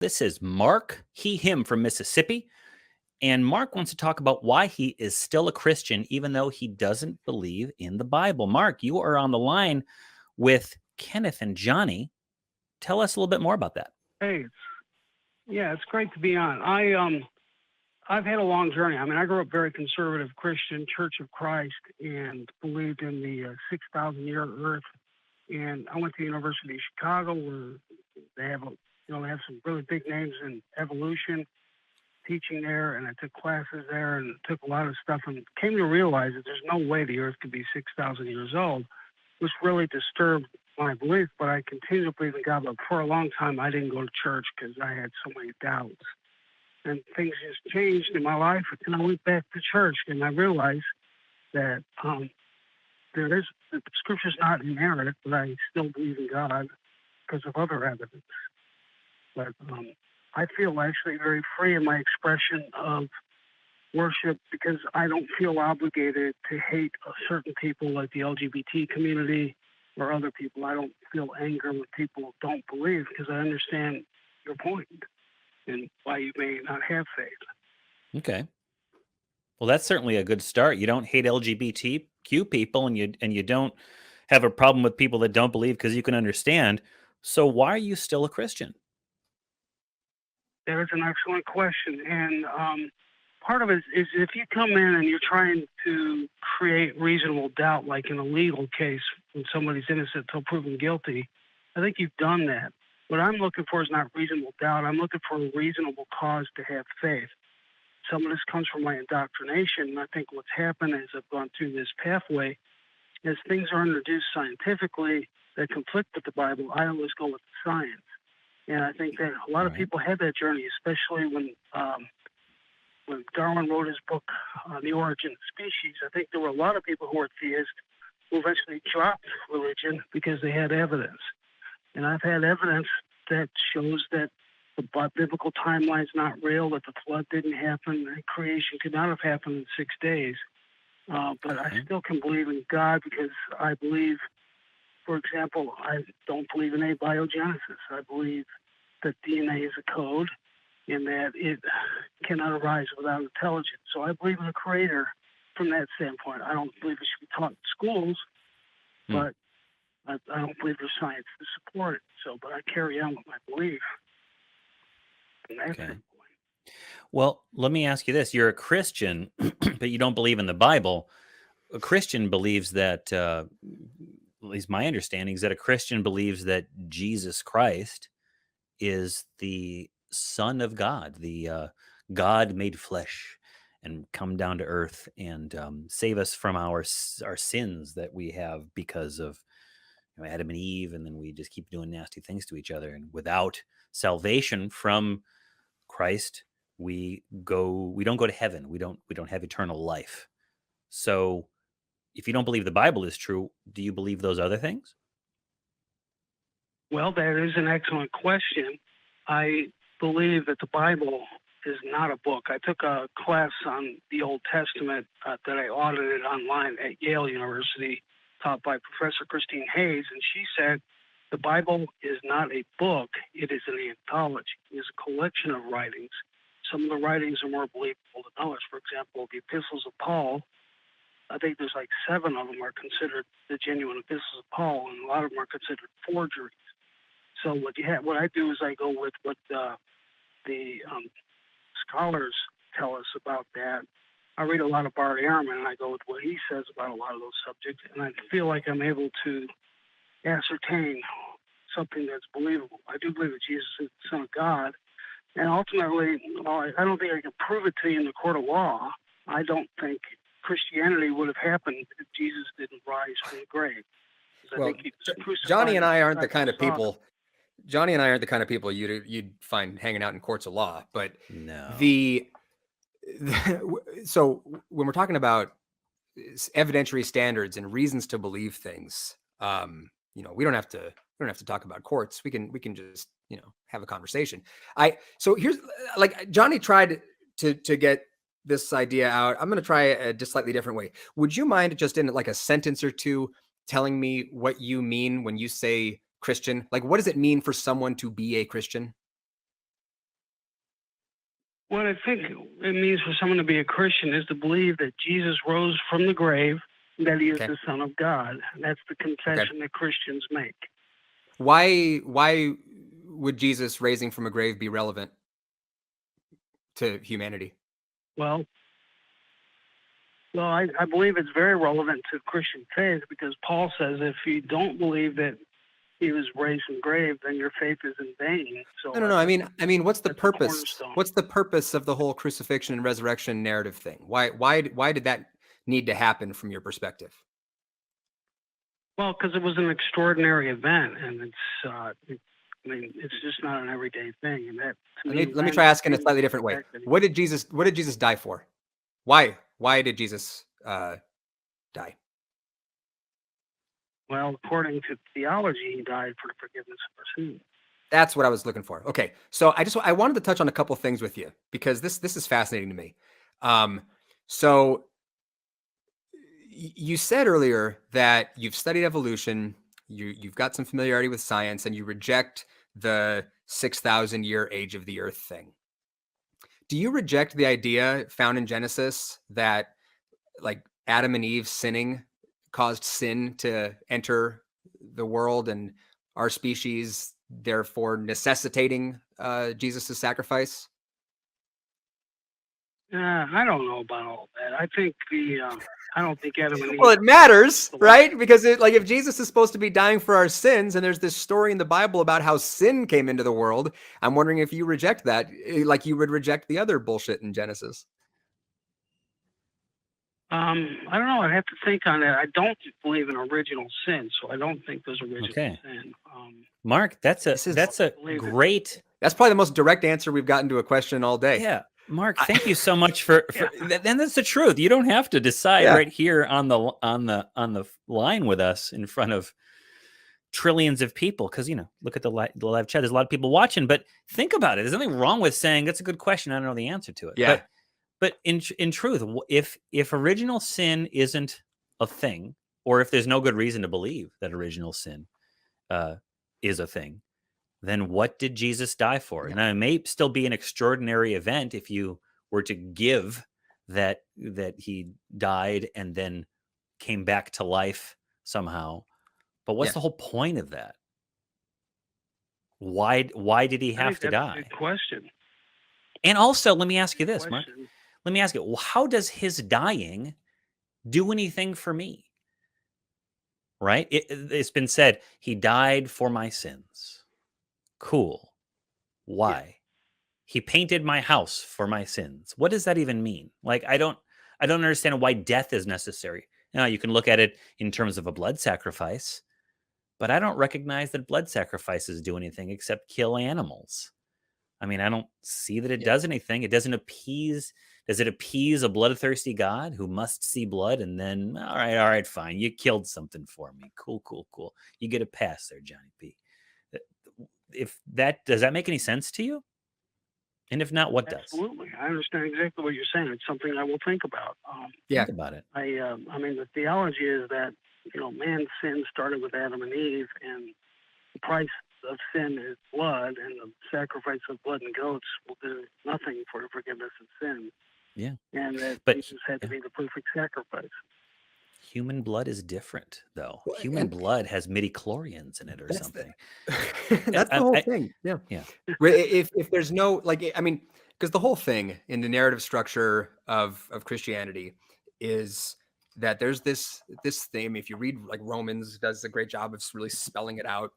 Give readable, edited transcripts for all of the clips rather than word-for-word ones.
This is Mark, him from Mississippi. And Mark wants to talk about why he is still a Christian, even though he doesn't believe in the Bible. Mark, you are on the line with Kenneth and Johnny. Tell us a little bit more about that. Hey, yeah, it's great to be on. I've had a long journey. I mean, I grew up very conservative Christian, Church of Christ, and believed in the 6,000-year Earth. And I went to the University of Chicago, where they have they have some really big names in evolution, teaching there, and I took classes there and took a lot of stuff, and came to realize that there's no way the Earth could be 6,000 years old, which really disturbed my belief. But I continued to believe in God. But for a long time, I didn't go to church because I had so many doubts. And things just changed in my life, and I went back to church, and I realized that the Scripture's not inerrant, but I still believe in God because of other evidence. But I feel actually very free in my expression of worship because I don't feel obligated to hate certain people like the LGBT community or other people. I don't feel anger when people don't believe because I understand your point and why you may not have faith. Okay. Well, that's certainly a good start. You don't hate LGBTQ people, and you don't have a problem with people that don't believe because you can understand. So why are you still a Christian? That is an excellent question. And part of it is if you come in and you're trying to create reasonable doubt, like in a legal case, when somebody's innocent until proven guilty, I think you've done that. What I'm looking for is not reasonable doubt. I'm looking for a reasonable cause to have faith. Some of this comes from my indoctrination, and I think what's happened as I've gone through this pathway is things are introduced scientifically that conflict with the Bible. I always go with the science. And I think that a lot of people had that journey, especially when Darwin wrote his book on the origin of species. I think there were a lot of people who were theists who eventually dropped religion because they had evidence. And I've had evidence that shows that the biblical timeline is not real, that the flood didn't happen, that creation could not have happened in 6 days. But I still can believe in God because I believe, for example, I don't believe in abiogenesis. I believe that DNA is a code and that it cannot arise without intelligence. So I believe in a creator from that standpoint. I don't believe it should be taught in schools, but I don't believe there's science to support it. So, but I carry on with my belief. Okay. Well, let me ask you this. You're a Christian, but you don't believe in the Bible. A Christian believes that, at least my understanding is that a Christian believes that Jesus Christ is the Son of God, the God made flesh and come down to earth and save us from our sins that we have because of Adam and Eve, and then we just keep doing nasty things to each other. And without salvation from Christ, we don't go to heaven. We don't have eternal life. So if you don't believe the Bible is true, do you believe those other things? Well, that is an excellent question. I believe that the Bible is not a book. I took a class on the Old Testament that I audited online at Yale University, taught by Professor Christine Hayes, and she said the Bible is not a book, it is an anthology. It is a collection of writings. Some of the writings are more believable than others. For example, the epistles of Paul, I think there's like 7 of them are considered the genuine epistles of Paul, and a lot of them are considered forgeries. So what I do is I go with what the scholars tell us about that. I read a lot of Bart Ehrman, and I go with what he says about a lot of those subjects, and I feel like I'm able to ascertain something that's believable. I do believe that Jesus is the Son of God, and ultimately, I don't think I can prove it to you in the court of law. I don't think Christianity would have happened if Jesus didn't rise from the grave. Well, Johnny and I aren't the kind of people. Johnny and I aren't the kind of people you'd find hanging out in courts of law. But no. So when we're talking about evidentiary standards and reasons to believe things, we don't have to talk about courts. We can just have a conversation. So here's, like, Johnny tried to get this idea out. I'm going to try a just slightly different way. Would you mind just in like a sentence or two telling me what you mean when you say Christian? Like, what does it mean for someone to be a Christian? What I think it means for someone to be a Christian is to believe that Jesus rose from the grave, and that he is Okay. the Son of God. That's the confession that Christians make. Why would Jesus raising from a grave be relevant to humanity? Well, I believe it's very relevant to Christian faith, because Paul says if you don't believe that he was raised from the grave, then your faith is in vain. So No. I mean, what's the that's the purpose? cornerstone. What's the purpose of the whole crucifixion and resurrection narrative thing? Why did that need to happen from your perspective? Well, because it was an extraordinary event, and it's just not an everyday thing. And that, to me, Let me try asking a slightly different way. affected. What did Jesus die for? Why did Jesus die? Well, according to theology, he died for the forgiveness of our sins. That's what I was looking for. Okay, so I wanted to touch on a couple things with you, because this is fascinating to me. So you said earlier that you've studied evolution, you've got some familiarity with science, and you reject the 6,000 year age of the earth thing. Do you reject the idea found in Genesis that, like, Adam and Eve sinning caused sin to enter the world and our species, therefore necessitating Jesus' sacrifice? I don't know about all that. I think I don't think Adam and Eve. Well, it matters, right? Because if Jesus is supposed to be dying for our sins, and there's this story in the Bible about how sin came into the world, I'm wondering if you reject that, like you would reject the other bullshit in Genesis. I don't know. I'd have to think on that. I don't believe in original sin, so I don't think there's original sin. Mark, that's a great. That's probably the most direct answer we've gotten to a question all day. Yeah, Mark, thank you so much for and that's the truth. You don't have to decide right here on the line with us in front of trillions of people, because look at the live chat. There's a lot of people watching, but think about it. There's nothing wrong with saying that's a good question. I don't know the answer to it. Yeah. But in truth, if original sin isn't a thing, or if there's no good reason to believe that original sin is a thing, then what did Jesus die for? Yeah. And it may still be an extraordinary event if you were to give that he died and then came back to life somehow. But what's the whole point of that? Why did he have to die? That's a good question. And also, let me ask you this, Mark. Let me ask you, how does his dying do anything for me? Right? It's been said, he died for my sins. Cool. Why? Yeah. He painted my house for my sins. What does that even mean? Like, I don't understand why death is necessary. Now, you can look at it in terms of a blood sacrifice, but I don't recognize that blood sacrifices do anything except kill animals. I mean, I don't see that it does anything. It doesn't appease. Does it appease a bloodthirsty God who must see blood? And then, all right, fine. You killed something for me. Cool. You get a pass there, Johnny B. Does that make any sense to you? And if not, what does? Absolutely. I understand exactly what you're saying. It's something I will think about. Think about it. I mean, the theology is that, man's sin started with Adam and Eve, and the price of sin is blood, and the sacrifice of blood and goats will do nothing for the forgiveness of sin. Yeah. And that Jesus had to be the perfect sacrifice. Human blood is different, though. Well, human blood has midichlorians in it or something. That's the whole thing. Yeah. If there's no, because the whole thing in the narrative structure of Christianity is that there's this theme. If you read, like, Romans does a great job of really spelling it out.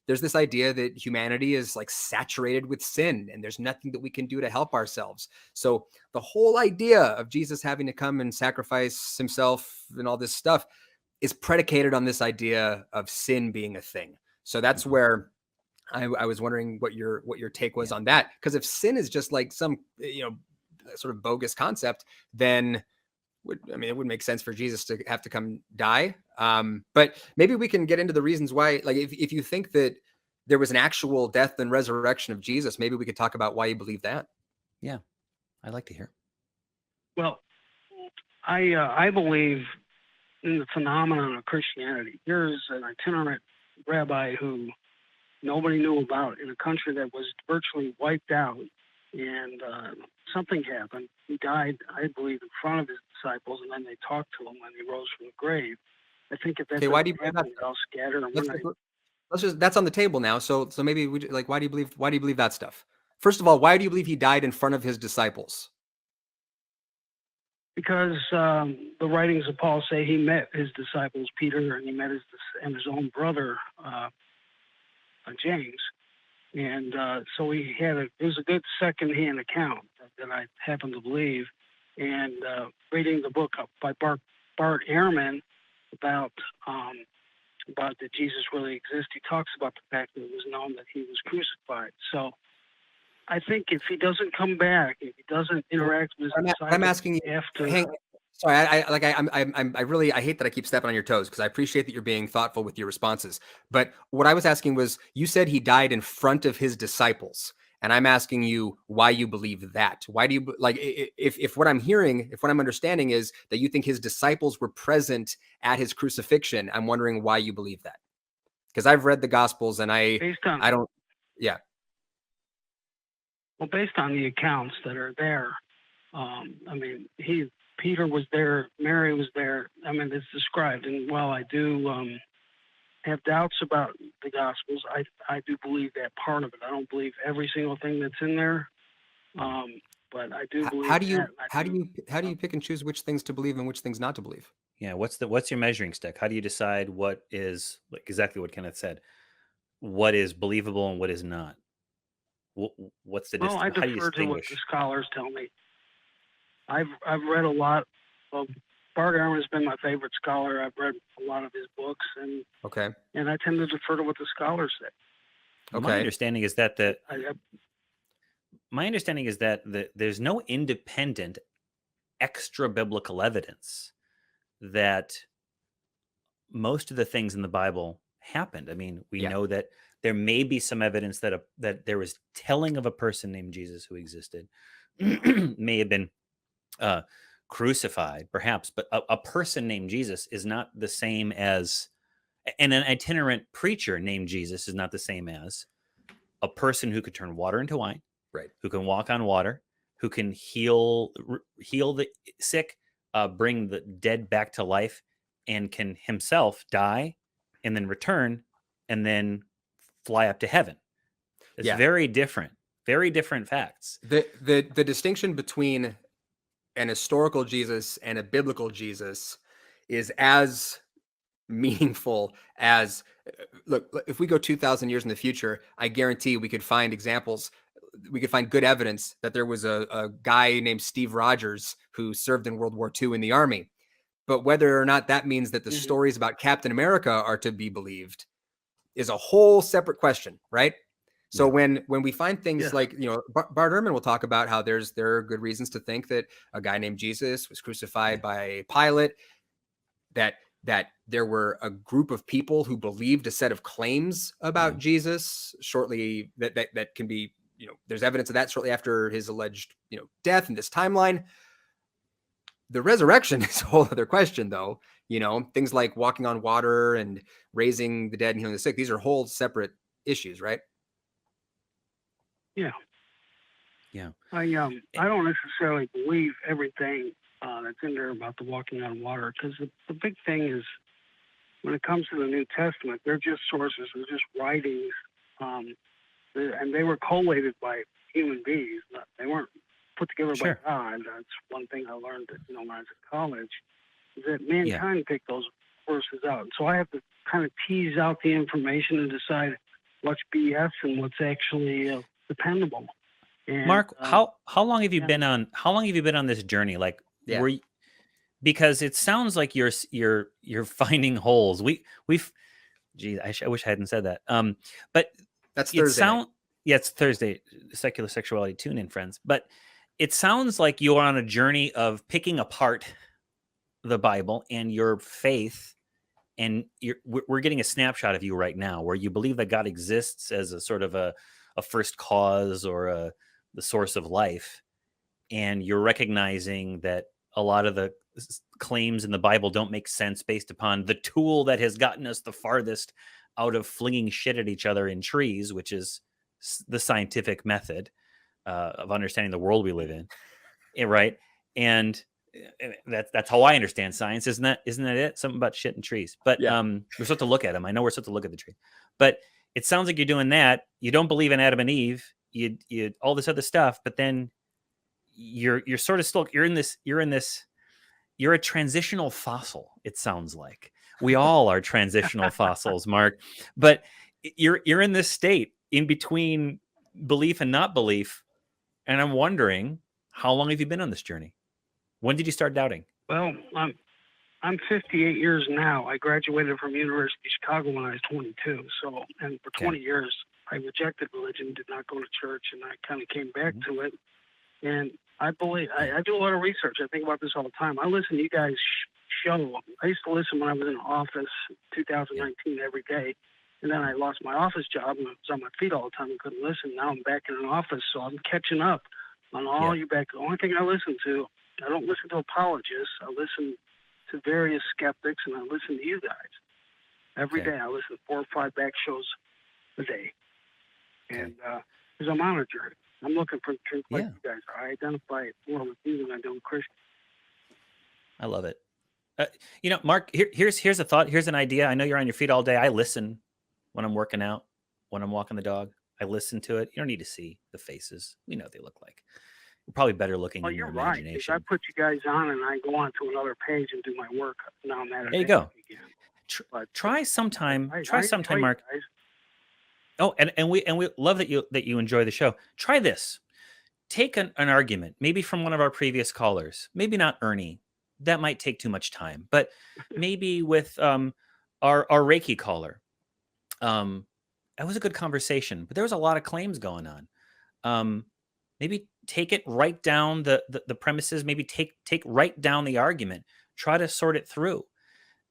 There's this idea that humanity is, like, saturated with sin, and there's nothing that we can do to help ourselves. So the whole idea of Jesus having to come and sacrifice himself and all this stuff is predicated on this idea of sin being a thing. So that's where I was wondering what your take was on that. Because if sin is just like some sort of bogus concept, then it would make sense for Jesus to have to come die. But maybe we can get into the reasons why, like, if you think that there was an actual death and resurrection of Jesus, maybe we could talk about why you believe that. Yeah, I'd like to hear. Well, I believe in the phenomenon of Christianity. Here's an itinerant rabbi who nobody knew about in a country that was virtually wiped out and something happened. He died, I believe, in front of his disciples, and then they talked to him when he rose from the grave. I think if that Okay, why do you doesn't believe that happen, stuff? they'll scatter and Let's, we're not. let's just, that's on the table now. So maybe like, why do you believe that stuff? First of all, why do you believe he died in front of his disciples? Because the writings of Paul say he met his disciples, Peter, and he met his own brother, James. And so it was a good secondhand account that I happen to believe. And reading the book by Bart Ehrman about that Jesus really exists, he talks about the fact that it was known that he was crucified. So I think if he doesn't come back, if he doesn't interact with his disciples, I'm asking you after. Sorry, I really hate that I keep stepping on your toes, because I appreciate that you're being thoughtful with your responses. But what I was asking was, you said he died in front of his disciples, and I'm asking you why you believe that. Why do you like, if what I'm hearing, if what I'm understanding is that you think his disciples were present at his crucifixion, I'm wondering why you believe that. Because I've read the Gospels and I don't, yeah. Well, based on the accounts that are there, I mean, Peter was there, Mary was there. I mean, it's described. And while I do have doubts about the Gospels, I do believe that part of it. I don't believe every single thing that's in there, but I do believe. How do you pick and choose which things to believe and which things not to believe? Yeah, what's your measuring stick? How do you decide what is, like, exactly what Kenneth said? What is believable and what is not? What's the Well, I how do you defer to what distinguish? the scholars tell me. I've read a lot of Bart Ehrman has been my favorite scholar. I've read a lot of his books, and I tend to defer to what the scholars say. My understanding is that there's no independent extra biblical evidence that most of the things in the Bible happened. I mean, we know that there may be some evidence that that there was telling of a person named Jesus who existed, may have been crucified, perhaps, but a person named Jesus is not the same as, and an itinerant preacher named Jesus is not the same as a person who could turn water into wine, right? Who can walk on water, who can heal the sick, bring the dead back to life, and can himself die and then return and then fly up to heaven. It's very different facts. The distinction between an historical Jesus and a biblical Jesus is as meaningful as, look, if we go 2,000 years in the future, I guarantee we could find examples. We could find good evidence that there was a guy named Steve Rogers who served in World War II in the Army. But whether or not that means that the stories about Captain America are to be believed is a whole separate question, right? So when we find things like, you know, Bart Ehrman will talk about how there are good reasons to think that a guy named Jesus was crucified by Pilate, that there were a group of people who believed a set of claims about Jesus shortly that can be, you know, there's evidence of that shortly after his alleged, you know, death in this timeline. The resurrection is a whole other question, though. You know, things like walking on water and raising the dead and healing the sick, these are whole separate issues, right? Yeah. I don't necessarily believe everything that's in there about the walking on water, because the big thing is, when it comes to the New Testament, they're just sources, they're just writings, and they were collated by human beings. They weren't put together by God. That's one thing I learned, you know, when I was in college, is that mankind picked those verses out. So I have to kind of tease out the information and decide what's BS and what's actually dependable. And, Mark, how long have you been on? How long have you been on this journey? Like, because it sounds like you're finding holes. Geez, I wish I hadn't said that. But that's Thursday. It's Thursday. Secular Sexuality. Tune in, friends. But it sounds like you're on a journey of picking apart the Bible and your faith, and we're getting a snapshot of you right now, where you believe that God exists as a sort of a first cause or the source of life, and you're recognizing that a lot of the claims in the Bible don't make sense based upon the tool that has gotten us the farthest out of flinging shit at each other in trees, which is the scientific method. of understanding the world we live in, right? And that's how I understand science, isn't that it? Something about shit and trees, but Yeah. we're supposed to look at them. I know we're supposed to look at the tree, but it sounds like you're doing that. You don't believe in Adam and Eve. You all this other stuff, but then you're sort of still you're a transitional fossil. It sounds like we all are transitional fossils, Mark. But you're in this state in between belief and not belief, and I'm wondering, how long have you been on this journey? When did you start doubting? Well, I'm 58 years now. I graduated from University of Chicago when I was 22. So, and for 20 years, I rejected religion, did not go to church, and I kind of came back to it. And I believe I do a lot of research. I think about this all the time. I listen to you guys' show. I used to listen when I was in office, 2019, every day. And then I lost my office job and I was on my feet all the time and couldn't listen. Now I'm back in an office, so I'm catching up on all you back. The only thing I listen to, I don't listen to apologists. I listen to various skeptics, and I listen to you guys. Every day I listen to 4 or 5 back shows a day. And because I'm on a journey. I'm looking for the truth like you guys are. I identify it more with you than I do with Christians. I love it. Mark, here's a thought. Here's an idea. I know you're on your feet all day. I listen when I'm working out, when I'm walking the dog. I listen to it. You don't need to see the faces. We know what they look like. We're probably better looking in your imagination. Right. I put you guys on and I go on to another page and do my work. Now I'm at it. There you go. Try sometime, Mark. Guys. Oh, and we love that you enjoy the show. Try this. Take an argument, maybe from one of our previous callers. Maybe not Ernie. That might take too much time. But maybe with our Reiki caller. That was a good conversation, but there was a lot of claims going on. Maybe take it, write down the premises. Maybe write down the argument. Try to sort it through.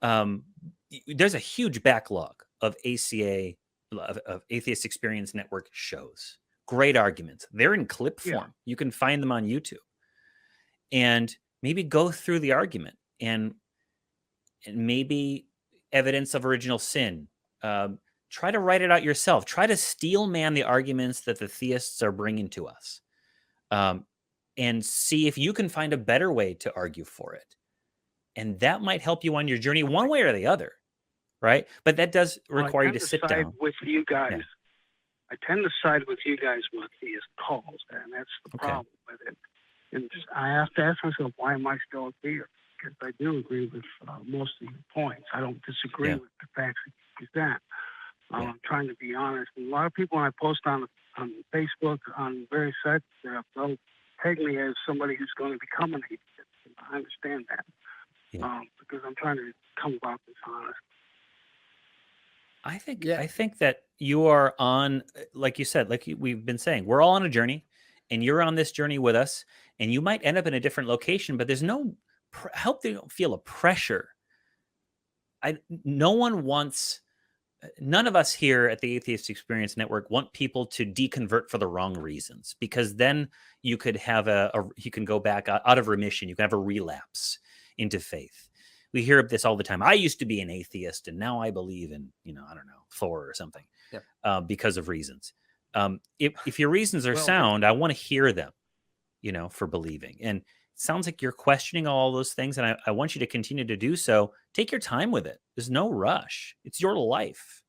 There's a huge backlog of ACA. Of Atheist Experience Network shows. Great arguments. They're in clip form. You can find them on YouTube. And maybe go through the argument and maybe evidence of original sin. Try to write it out yourself. Try to steel man the arguments that the theists are bringing to us. And see if you can find a better way to argue for it. And that might help you on your journey one way or the other. Right, but that does require you to sit down. With you guys, I tend to side with you guys with these calls, and that's the problem with it. And I have to ask myself, why am I still here? Because I do agree with most of your points. I don't disagree with the facts that you present. I'm trying to be honest. And a lot of people, when I post on Facebook, on various sites, they'll peg me as somebody who's going to become an atheist. I understand that because I'm trying to come about this honest. I think that you are on, like you said, we've been saying, we're all on a journey, and you're on this journey with us, and you might end up in a different location, but there's no, I hope they don't feel a pressure. None of us here at the Atheist Experience Network want people to deconvert for the wrong reasons, because then you could have you can go back out of remission. You can have a relapse into faith. We hear this all the time. I used to be an atheist, and now I believe in, I don't know, Thor or something, because of reasons. If your reasons are sound, I want to hear them, for believing. And it sounds like you're questioning all those things, and I want you to continue to do so. Take your time with it. There's no rush. It's your life,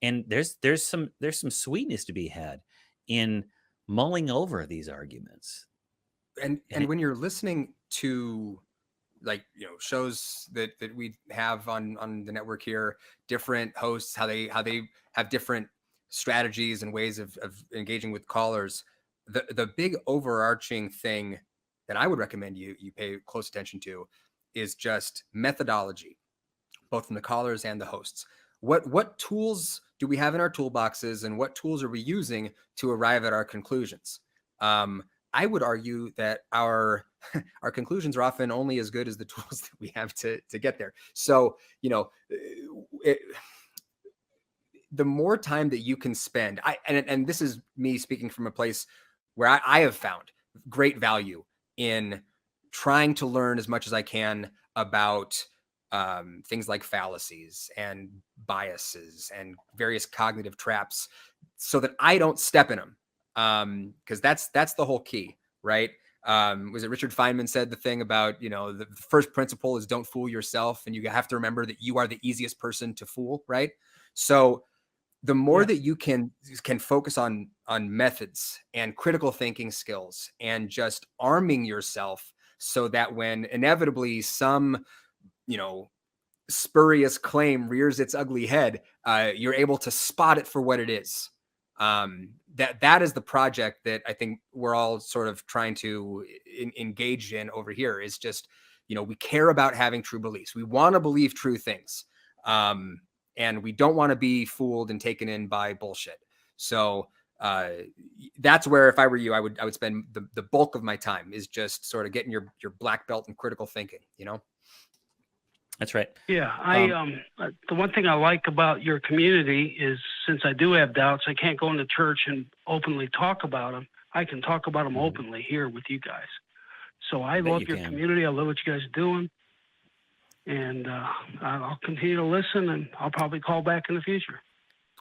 and there's some sweetness to be had in mulling over these arguments. And when you're listening to shows that we have on the network here, different hosts, how they have different strategies and ways of engaging with callers. The big overarching thing that I would recommend you pay close attention to is just methodology, both from the callers and the hosts. What tools do we have in our toolboxes, and what tools are we using to arrive at our conclusions? I would argue that our conclusions are often only as good as the tools that we have to get there. So, the more time that you can spend, and this is me speaking from a place where I have found great value in trying to learn as much as I can about things like fallacies and biases and various cognitive traps, so that I don't step in them. Because that's the whole key, right? Was it Richard Feynman said the thing about, you know, the first principle is don't fool yourself, and you have to remember that you are the easiest person to fool, right? So the more that you can focus on methods and critical thinking skills and just arming yourself so that when inevitably some, you know, spurious claim rears its ugly head, you're able to spot it for what it is. That is the project that I think we're all sort of trying to engage in over here, is just, you know, we care about having true beliefs. We want to believe true things. And we don't want to be fooled and taken in by bullshit. So that's where, if I were you, I would spend the bulk of my time is just sort of getting your black belt in critical thinking, you know? That's right. Yeah, the one thing I like about your community is, since I do have doubts, I can't go into church and openly talk about them. I can talk about them openly here with you guys. So I love your community. I love what you guys are doing. And I'll continue to listen, and I'll probably call back in the future.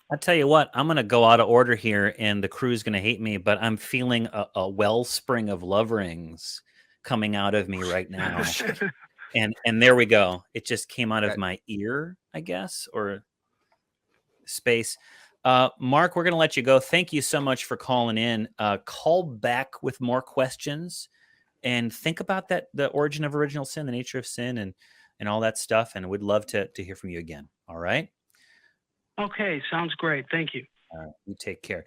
I'll tell you what, I'm going to go out of order here, and the crew's going to hate me, but I'm feeling a wellspring of love rings coming out of me right now. And there we go. It just came out of my ear, I guess, or space. Mark, we're going to let you go. Thank you so much for calling in. Call back with more questions, and think about the origin of original sin, the nature of sin, and all that stuff. And we'd love to hear from you again. All right. Okay. Sounds great. Thank you. All right. You take care.